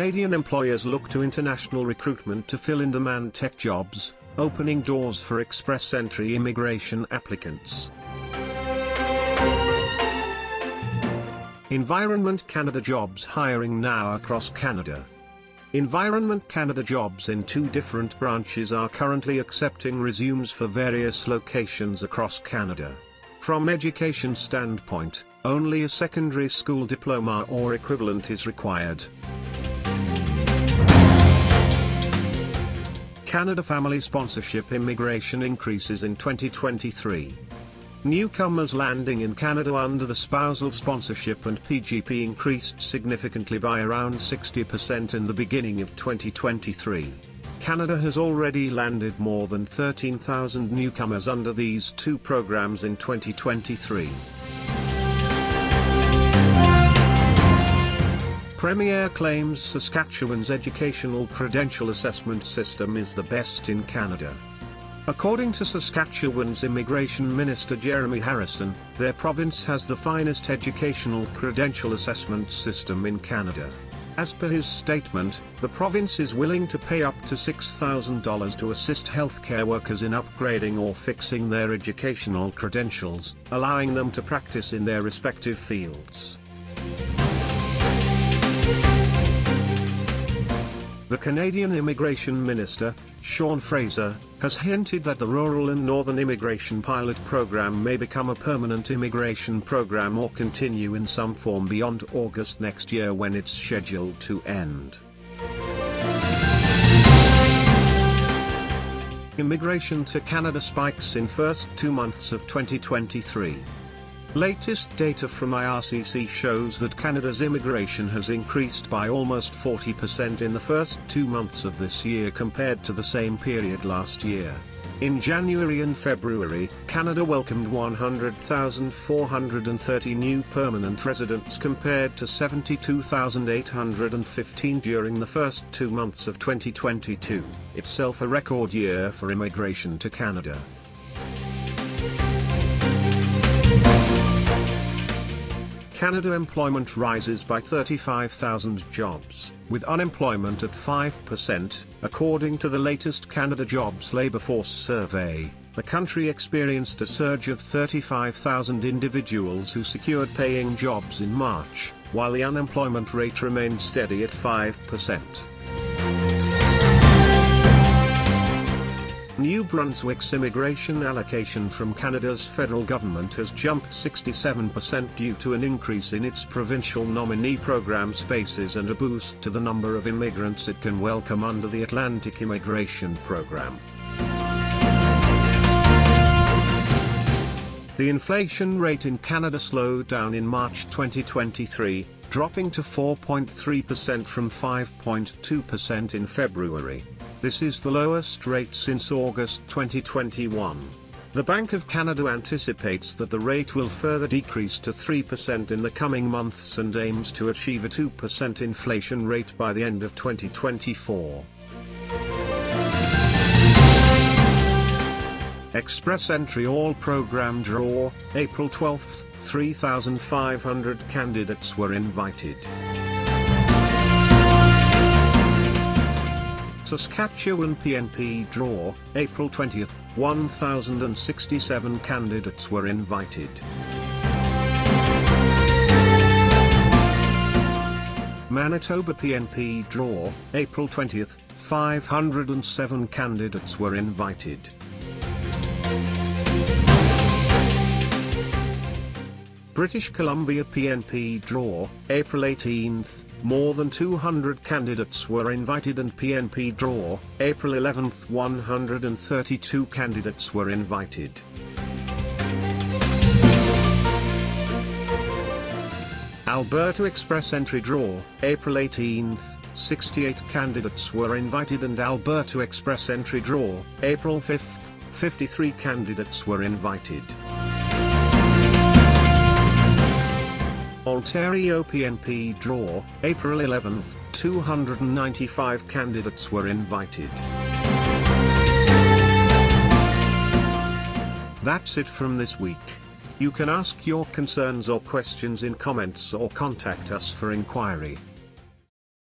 Canadian employers look to international recruitment to fill in-demand tech jobs, opening doors for express entry immigration applicants. Environment Canada jobs hiring now across Canada. Environment Canada jobs in 2 different branches are currently accepting resumes for various locations across Canada. From education standpoint, only a secondary school diploma or equivalent is required. Canada family sponsorship immigration increases in 2023. Newcomers landing in Canada under the spousal sponsorship and PGP increased significantly by around 60% in the beginning of 2023. Canada has already landed more than 13,000 newcomers under these 2 programs in 2023. Premier claims Saskatchewan's educational credential assessment system is the best in Canada. According to Saskatchewan's Immigration Minister Jeremy Harrison, their province has the finest educational credential assessment system in Canada. As per his statement, the province is willing to pay up to $6,000 to assist healthcare workers in upgrading or fixing their educational credentials, allowing them to practice in their respective fields. The Canadian Immigration Minister, Sean Fraser, has hinted that the Rural and Northern Immigration Pilot Program may become a permanent immigration program or continue in some form beyond August next year when it's scheduled to end. Immigration to Canada spikes in first 2 months of 2023. Latest data from IRCC shows that Canada's immigration has increased by almost 40% in the first 2 months of this year compared to the same period last year. In January and February, Canada welcomed 100,430 new permanent residents compared to 72,815 during the first 2 months of 2022, itself a record year for immigration to Canada. Canada employment rises by 35,000 jobs, with unemployment at 5%, according to the latest Canada Jobs Labour Force Survey. The country experienced a surge of 35,000 individuals who secured paying jobs in March, while the unemployment rate remained steady at 5%. New Brunswick's immigration allocation from Canada's federal government has jumped 67% due to an increase in its provincial nominee program spaces and a boost to the number of immigrants it can welcome under the Atlantic Immigration Program. The inflation rate in Canada slowed down in March 2023, dropping to 4.3% from 5.2% in February. This is the lowest rate since August 2021. The Bank of Canada anticipates that the rate will further decrease to 3% in the coming months and aims to achieve a 2% inflation rate by the end of 2024. Express Entry All Program Draw, April 12, 3,500 candidates were invited. Saskatchewan PNP Draw, April 20, 1,067 candidates were invited. Manitoba PNP Draw, April 20, 507 candidates were invited. British Columbia PNP Draw, April 18, more than 200 candidates were invited, and PNP Draw, April 11, 132 candidates were invited. Alberta Express Entry Draw, April 18, 68 candidates were invited, and Alberta Express Entry Draw, April 5, 53 candidates were invited. Ontario PNP Draw, April 11, 295 candidates were invited. That's it from this week. You can ask your concerns or questions in comments or contact us for inquiry.